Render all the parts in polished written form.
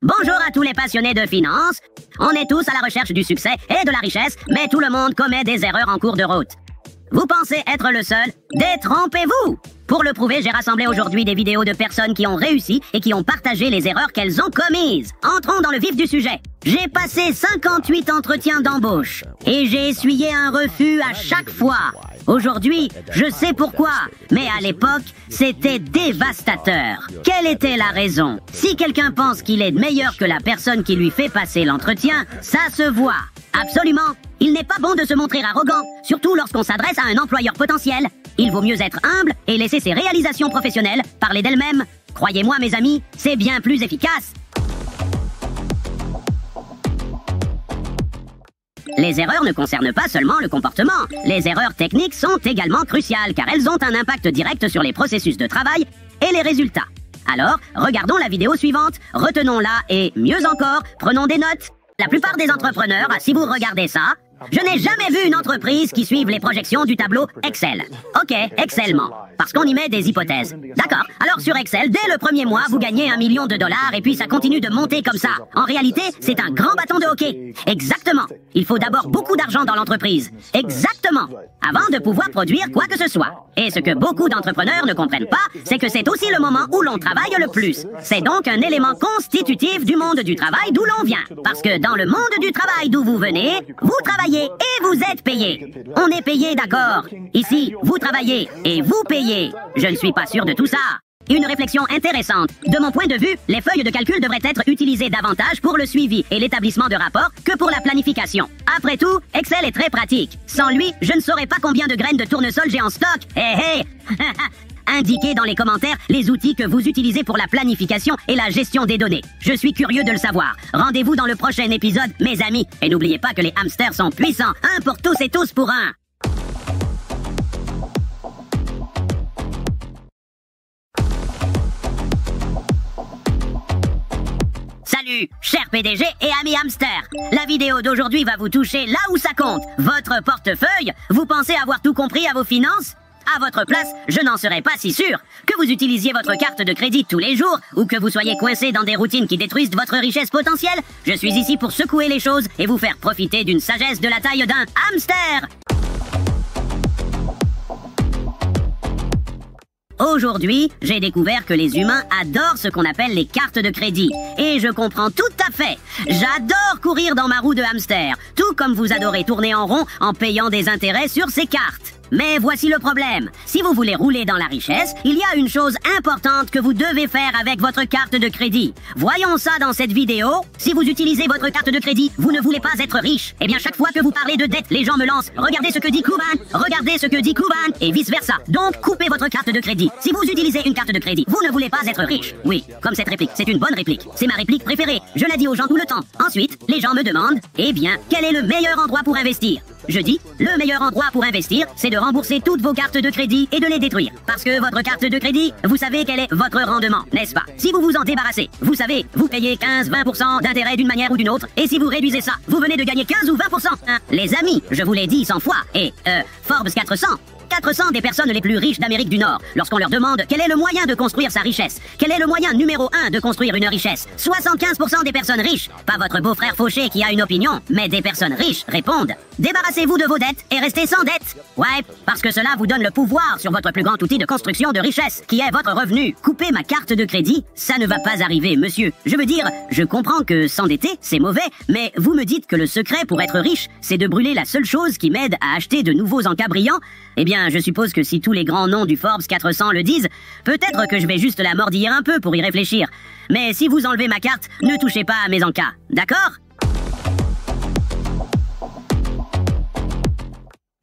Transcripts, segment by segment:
Bonjour à tous les passionnés de finance. On est tous à la recherche du succès et de la richesse, mais tout le monde commet des erreurs en cours de route. Vous pensez être le seul? Détrompez-vous! Pour le prouver, j'ai rassemblé aujourd'hui des vidéos de personnes qui ont réussi et qui ont partagé les erreurs qu'elles ont commises. Entrons dans le vif du sujet. J'ai passé 58 entretiens d'embauche et j'ai essuyé un refus à chaque fois. Aujourd'hui, je sais pourquoi, mais à l'époque, c'était dévastateur. Quelle était la raison? Si quelqu'un pense qu'il est meilleur que la personne qui lui fait passer l'entretien, ça se voit. Absolument. Il n'est pas bon de se montrer arrogant, surtout lorsqu'on s'adresse à un employeur potentiel. Il vaut mieux être humble et laisser ses réalisations professionnelles parler d'elles-mêmes. Croyez-moi, mes amis, c'est bien plus efficace. Les erreurs ne concernent pas seulement le comportement. Les erreurs techniques sont également cruciales car elles ont un impact direct sur les processus de travail et les résultats. Alors, regardons la vidéo suivante, retenons-la et, mieux encore, prenons des notes. La plupart des entrepreneurs, si vous regardez ça, je n'ai jamais vu une entreprise qui suive les projections du tableau Excel. Ok, Excelment. Parce qu'on y met des hypothèses. D'accord. Alors sur Excel, dès le premier mois, vous gagnez $1 million et puis ça continue de monter comme ça. En réalité, c'est un grand bâton de hockey. Exactement. Il faut d'abord beaucoup d'argent dans l'entreprise. Exactement. Avant de pouvoir produire quoi que ce soit. Et ce que beaucoup d'entrepreneurs ne comprennent pas, c'est que c'est aussi le moment où l'on travaille le plus. C'est donc un élément constitutif du monde du travail d'où l'on vient. Parce que dans le monde du travail d'où vous venez, vous travaillez et vous êtes payé. On est payé, d'accord. Ici, vous travaillez et vous payez. Je ne suis pas sûr de tout ça. Une réflexion intéressante. De mon point de vue, les feuilles de calcul devraient être utilisées davantage pour le suivi et l'établissement de rapports que pour la planification. Après tout, Excel est très pratique. Sans lui, je ne saurais pas combien de graines de tournesol j'ai en stock. Hé hé. Indiquez dans les commentaires les outils que vous utilisez pour la planification et la gestion des données. Je suis curieux de le savoir. Rendez-vous dans le prochain épisode, mes amis. Et n'oubliez pas que les hamsters sont puissants. Un pour tous et tous pour un. Salut, cher PDG et amis hamsters. La vidéo d'aujourd'hui va vous toucher là où ça compte. Votre portefeuille. Vous pensez avoir tout compris à vos finances? À votre place, je n'en serais pas si sûr. Que vous utilisiez votre carte de crédit tous les jours ou que vous soyez coincé dans des routines qui détruisent votre richesse potentielle, je suis ici pour secouer les choses et vous faire profiter d'une sagesse de la taille d'un hamster. Aujourd'hui, j'ai découvert que les humains adorent ce qu'on appelle les cartes de crédit. Et je comprends tout à fait. J'adore courir dans ma roue de hamster, tout comme vous adorez tourner en rond en payant des intérêts sur ces cartes. Mais voici le problème. Si vous voulez rouler dans la richesse, il y a une chose importante que vous devez faire avec votre carte de crédit. Voyons ça dans cette vidéo. Si vous utilisez votre carte de crédit, vous ne voulez pas être riche. Eh bien, chaque fois que vous parlez de dette, les gens me lancent. Regardez ce que dit Kuban. Regardez ce que dit Kuban. Et vice versa. Donc, coupez votre carte de crédit. Si vous utilisez une carte de crédit, vous ne voulez pas être riche. Oui, comme cette réplique. C'est une bonne réplique. C'est ma réplique préférée. Je la dis aux gens tout le temps. Ensuite, les gens me demandent, eh bien, quel est le meilleur endroit pour investir? Je dis, le meilleur endroit pour investir, c'est de rembourser toutes vos cartes de crédit et de les détruire. Parce que votre carte de crédit, vous savez quel est votre rendement, n'est-ce pas? Si vous vous en débarrassez, vous savez, vous payez 15-20% d'intérêt d'une manière ou d'une autre, et si vous réduisez ça, vous venez de gagner 15 ou 20%. Hein? Les amis, je vous l'ai dit 100 fois, et Forbes 400 des personnes les plus riches d'Amérique du Nord, lorsqu'on leur demande quel est le moyen de construire sa richesse, quel est le moyen numéro 1 de construire une richesse, 75% des personnes riches, pas votre beau-frère fauché qui a une opinion, mais des personnes riches répondent « Débarrassez-vous de vos dettes et restez sans dette ». Ouais, parce que cela vous donne le pouvoir sur votre plus grand outil de construction de richesse, qui est votre revenu. Couper ma carte de crédit, ça ne va pas arriver, monsieur. Je veux dire, je comprends que s'endetter, c'est mauvais, mais vous me dites que le secret pour être riche, c'est de brûler la seule chose qui m'aide à acheter de nouveaux encas brillants. Eh bien, je suppose que si tous les grands noms du Forbes 400 le disent, peut-être que je vais juste la mordiller un peu pour y réfléchir. Mais si vous enlevez ma carte, ne touchez pas à mes encas, d'accord?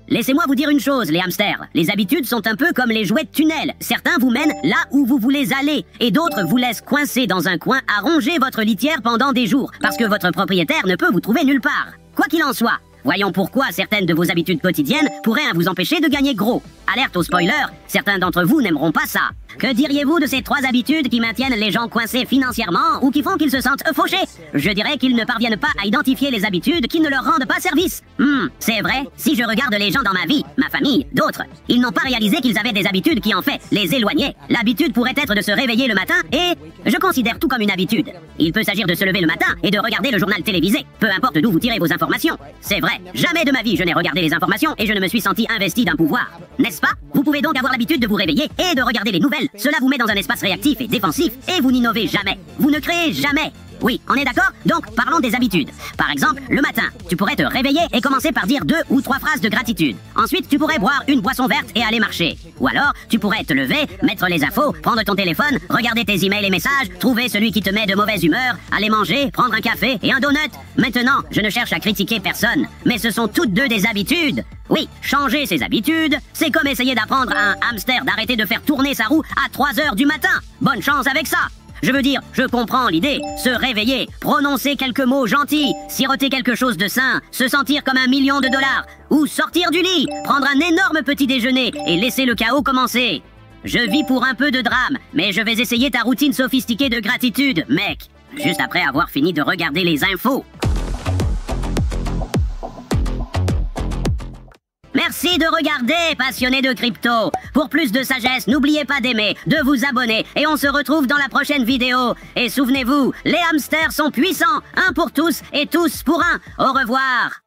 Laissez-moi vous dire une chose, les hamsters. Les habitudes sont un peu comme les jouets de tunnel. Certains vous mènent là où vous voulez aller, et d'autres vous laissent coincés dans un coin à ronger votre litière pendant des jours, parce que votre propriétaire ne peut vous trouver nulle part. Quoi qu'il en soit, voyons pourquoi certaines de vos habitudes quotidiennes pourraient vous empêcher de gagner gros. Alerte au spoiler, Certains d'entre vous n'aimeront pas ça. Que diriez-vous de ces 3 habitudes qui maintiennent les gens coincés financièrement ou qui font qu'ils se sentent fauchés? Je dirais qu'ils ne parviennent pas à identifier les habitudes qui ne leur rendent pas service. C'est vrai, si je regarde les gens dans ma vie, ma famille, d'autres, ils n'ont pas réalisé qu'ils avaient des habitudes qui en fait les éloignaient. L'habitude pourrait être de se réveiller le matin et je considère tout comme une habitude. Il peut s'agir de se lever le matin et de regarder le journal télévisé, peu importe d'où vous tirez vos informations. C'est vrai, jamais de ma vie je n'ai regardé les informations et je ne me suis senti investi d'un pouvoir. N'est-ce pas? Vous pouvez donc avoir l'habitude de vous réveiller et de regarder les nouvelles. Cela vous met dans un espace réactif et défensif et vous n'innovez jamais. Vous ne créez jamais. Oui, on est d'accord? Donc, parlons des habitudes. Par exemple, le matin, tu pourrais te réveiller et commencer par dire 2 ou 3 phrases de gratitude. Ensuite, tu pourrais boire une boisson verte et aller marcher. Ou alors, tu pourrais te lever, mettre les infos, prendre ton téléphone, regarder tes emails et messages, trouver celui qui te met de mauvaise humeur, aller manger, prendre un café et un donut. Maintenant, je ne cherche à critiquer personne, mais ce sont toutes 2 des habitudes. Oui, changer ses habitudes, c'est comme essayer d'apprendre à un hamster d'arrêter de faire tourner sa roue à 3 heures du matin. Bonne chance avec ça! Je veux dire, je comprends l'idée, se réveiller, prononcer quelques mots gentils, siroter quelque chose de sain, se sentir comme $1 million, ou sortir du lit, prendre un énorme petit déjeuner et laisser le chaos commencer. Je vis pour un peu de drame, mais je vais essayer ta routine sophistiquée de gratitude, mec, juste après avoir fini de regarder les infos. Merci de regarder, passionnés de crypto. Pour plus de sagesse, n'oubliez pas d'aimer, de vous abonner, et on se retrouve dans la prochaine vidéo. Et souvenez-vous, les hamsters sont puissants, un pour tous et tous pour un. Au revoir.